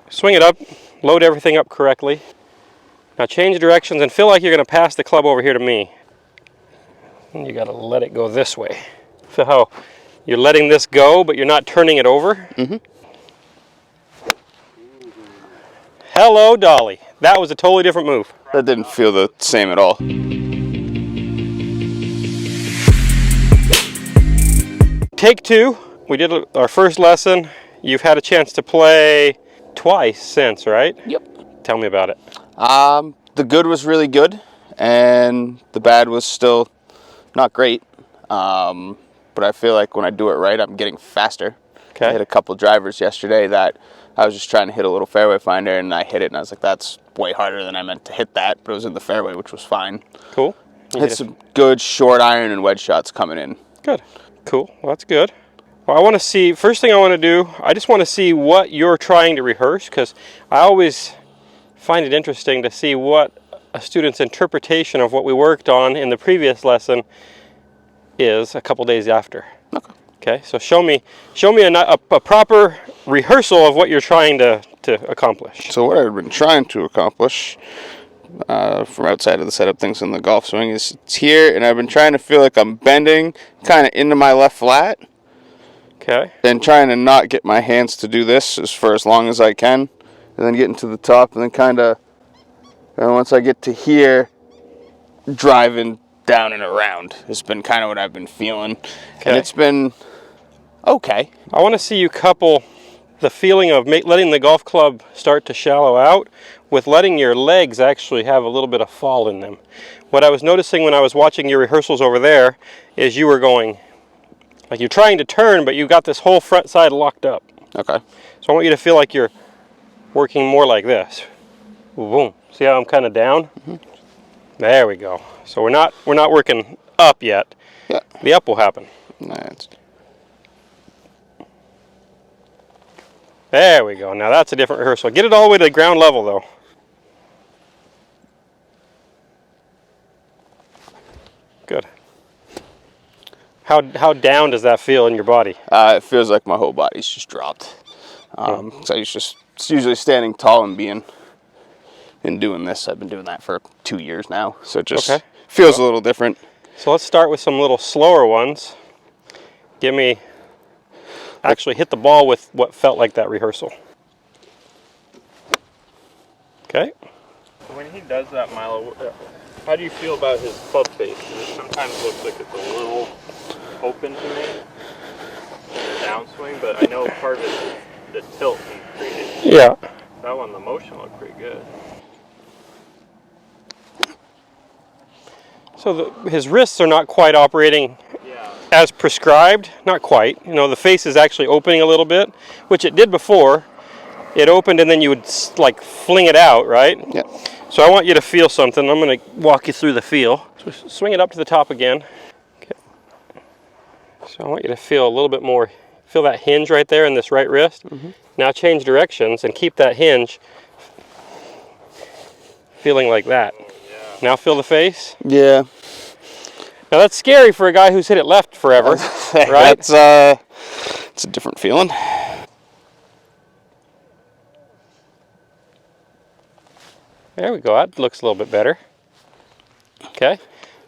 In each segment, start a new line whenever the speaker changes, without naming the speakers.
Swing it up, load everything up correctly. Now change directions and feel like you're going to pass the club over here to me. And you got to let it go this way. Feel how you're letting this go, but you're not turning it over?
Mm-hmm.
Hello, Dolly. That was a totally different move.
That didn't feel the same at all.
Take two. We did our first lesson. You've had a chance to play twice since, right?
Yep.
Tell me about it.
The good was really good, and the bad was still not great. But I feel like when I do it right, I'm getting faster.
Okay.
I hit a couple drivers yesterday that I was just trying to hit a little fairway finder, and I hit it, and I was like, that's way harder than I meant to hit that, but it was in the fairway, which was fine.
Cool.
Hit some good short iron and wedge shots coming in.
Good. Cool. Well, that's good. Well, I want to see, first thing I want to do, I just want to see what you're trying to rehearse, because I always find it interesting to see what a student's interpretation of what we worked on in the previous lesson is a couple days after.
Okay.
Okay, so show me a proper rehearsal of what you're trying to accomplish.
So what I've been trying to accomplish from outside of the setup things in the golf swing is it's here, and I've been trying to feel like I'm bending kind of into my left flat.
Okay.
And trying to not get my hands to do this for as long as I can, and then getting to the top, and then kind of, and once I get to here, driving down and around has been kind of what I've been feeling.
Okay.
And it's been okay.
I want to see you couple the feeling of letting the golf club start to shallow out with letting your legs actually have a little bit of fall in them. What I was noticing when I was watching your rehearsals over there is you were going, like you're trying to turn, but you got this whole front side locked up.
Okay.
So I want you to feel like you're working more like this. Boom. See how I'm kind of down? Mm-hmm. There we go. So we're not working up yet.
Yeah.
The up will happen.
Nice.
There we go. Now that's a different rehearsal. Get it all the way to the ground level though. Good. How down does that feel in your body?
It feels like my whole body's just dropped. So it's usually standing tall and doing this. I've been doing that for 2 years now, so it just feels a little different.
So let's start with some little slower ones. Actually hit the ball with what felt like that rehearsal. Okay. When he does that, Milo, how do you feel about his club face? It sometimes looks like it's a little open to me, the downswing, but I know part of it is the tilt he created. Yeah. That one, the motion looked pretty good. So his wrists are not quite operating as prescribed. Not quite. You know, the face is actually opening a little bit, which it did before. It opened and then you would like fling it out, right?
Yeah.
So I want you to feel something. I'm going to walk you through the feel. So swing it up to the top again. Okay. So I want you to feel a little bit more. Feel that hinge right there in this right wrist. Mm-hmm. Now change directions and keep that hinge feeling like that. Now feel the face?
Yeah.
Now that's scary for a guy who's hit it left forever, right?
It's a different feeling.
There we go. That looks a little bit better. Okay.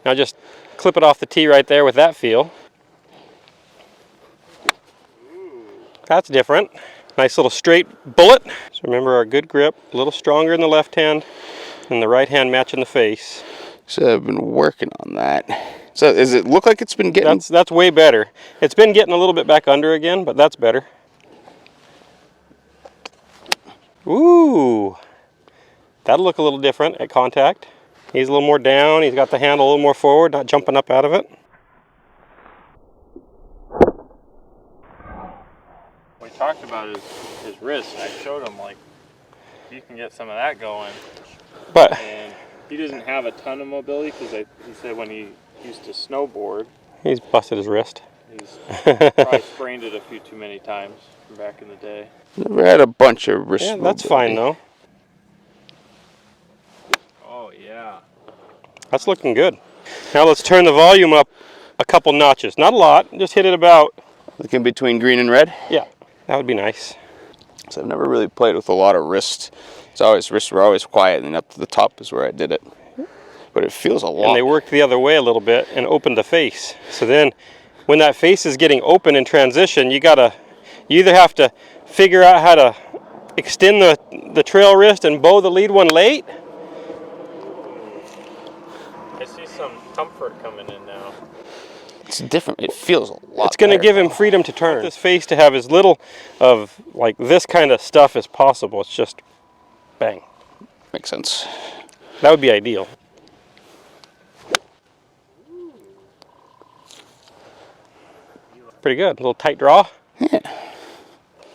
Now just clip it off the tee right there with that feel. That's different. Nice little straight bullet. So remember our good grip, a little stronger in the left hand, and the right hand matching the face.
So I've been working on that. So does it look like it's been getting...
That's way better. It's been getting a little bit back under again, but that's better. Ooh. That'll look a little different at contact. He's a little more down. He's got the handle a little more forward, not jumping up out of it. We talked about his wrist, and I showed him, like, you can get some of that going. But... And he doesn't have a ton of mobility because he said when he used to snowboard, he's busted his wrist. He's probably sprained it a few too many times from back in the day.
Never had a bunch of wrist
mobility. That's fine though. Oh yeah. That's looking good. Now let's turn the volume up a couple notches. Not a lot, just hit it about...
Like in between green and red?
Yeah, that would be nice.
So I've never really played with a lot of wrist. Wrists were always quiet, and up to the top is where I did it. But it feels a lot.
And they work the other way a little bit and open the face. So then when that face is getting open in transition, you either have to figure out how to extend the trail wrist and bow the lead one late.
I see some comfort coming in now.
It's different. It feels a lot.
It's going to give him freedom to turn. I want this face to have as little of like this kind of stuff as possible. It's just bang.
Makes sense.
That would be ideal. Pretty good. A little tight draw.
Yeah.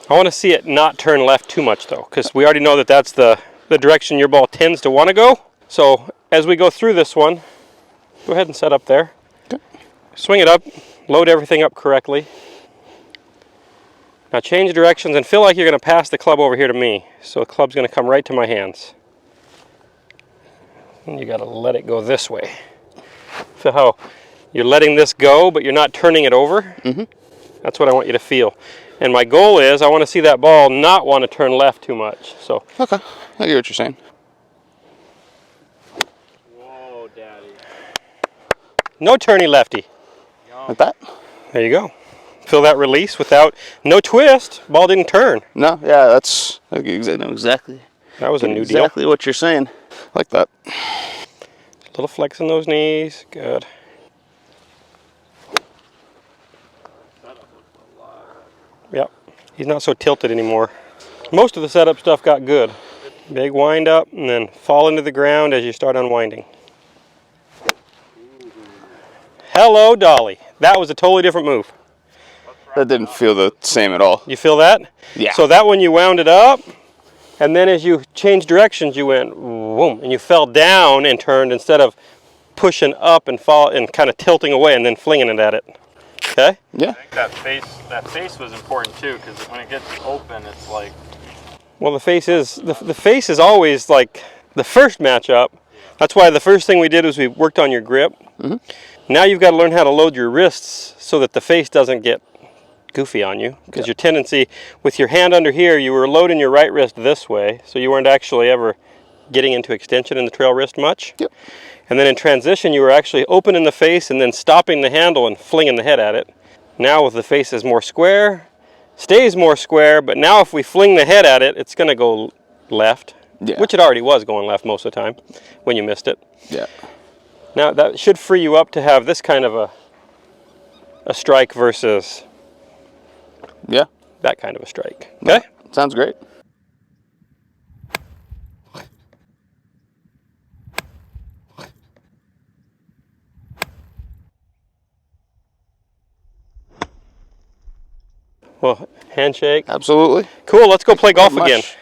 I want to see it not turn left too much though, because we already know that that's the direction your ball tends to want to go. So as we go through this one, go ahead and set up there.
Okay.
Swing it up, load everything up correctly. Now change directions and feel like you're going to pass the club over here to me. So the club's going to come right to my hands. And you got to let it go this way. Feel how you're letting this go, but you're not turning it over?
Mm-hmm.
That's what I want you to feel. And my goal is I want to see that ball not want to turn left too much. So
Okay, I get what you're saying.
Whoa, Daddy.
no turny lefty.
Like that?
There you go. Feel that release without no twist. Ball didn't turn.
No, yeah, that's I know exactly.
That was a new deal.
Exactly what you're saying. Like that.
A little flex in those knees. Good. Yep. He's not so tilted anymore. Most of the setup stuff got good. Big wind up and then fall into the ground as you start unwinding. Hello, Dolly. That was a totally different move.
That didn't feel the same at all.
You feel that?
Yeah.
So that one you wound it up, and then as you changed directions, you went boom, and you fell down and turned instead of pushing up and fall and kind of tilting away and then flinging it at it. Okay?
Yeah.
I think that face was important too, because when it gets open, it's like.
Well, the face is always like the first matchup. That's why the first thing we did was we worked on your grip.
Mm-hmm.
Now you've got to learn how to load your wrists so that the face doesn't get goofy on you, because your tendency with your hand under here, you were loading your right wrist this way, so you weren't actually ever getting into extension in the trail wrist much.
Yep.
And then in transition, you were actually opening the face and then stopping the handle and flinging the head at it. Now with the face is more square, stays more square, but now if we fling the head at it, it's going to go left, which it already was going left most of the time when you missed it.
Yeah.
Now that should free you up to have this kind of a strike versus that kind of a strike. Okay?
Sounds great.
Well, handshake.
Absolutely.
Cool, let's go play golf again.
Much.